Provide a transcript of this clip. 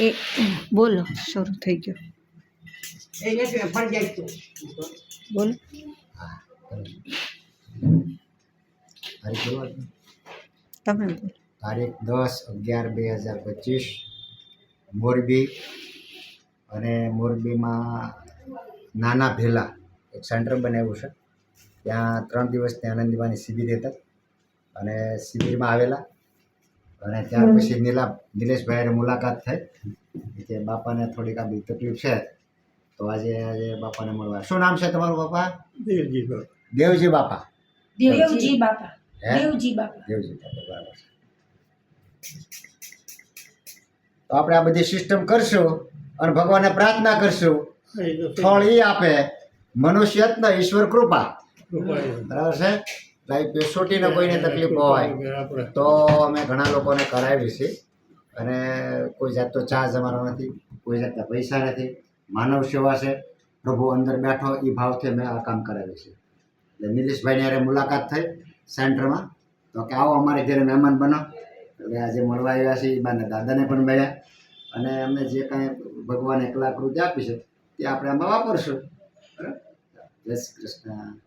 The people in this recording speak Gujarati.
એ બોલો શરૂ થઈ ગયો બોલો તમે બોલો તારીખ 10/11/2025 મોરબી અને મોરબીમાં નાના ભેલા એક સેન્ટર બનાવ્યું છે. ત્યાં 3 દિવસની આનંદીવાની શિબિર હતી અને શિબિરમાં આવેલા અને ત્યાર પછી નિલેશભાઈને મુલાકાત થઈ કે બાપાને થોડીક આ બી તકલીફ છે, તો આજે બાપાને મળવા. શું નામ છે તમારું બાપા? દેવજી બાપા. દેવજી બાપા. બરાબર. તો આપણે આ બધી સિસ્ટમ કરશું અને ભગવાનને પ્રાર્થના કરશું, ફળ એ આપે, મનુષ્ય યત્ન ઈશ્વર કૃપા. બરાબર છે. લાઈફ પેસોટીને કોઈને તકલીફ હોય તો અમે ઘણા લોકોને કરાવી છે અને કોઈ જાતનો ચાર્જ અમારો નથી, કોઈ જાતના પૈસા નથી, માનવ સેવા છે. પ્રભુ અંદર બેઠો એ ભાવથી અમે આ કામ કરાવીએ છીએ. એટલે નિલેશભાઈની હારે મુલાકાત થઈ સેન્ટરમાં, તો કે આવો અમારે ઘરે મહેમાન બનો. એટલે આજે મળવા આવ્યા છીએ, મારા દાદાને પણ મળ્યા અને અમે જે કાંઈ ભગવાને કલાકૃતિ આપી છે તે આપણે આમાં વાપરશું. બરાબર. જય શ્રી કૃષ્ણ.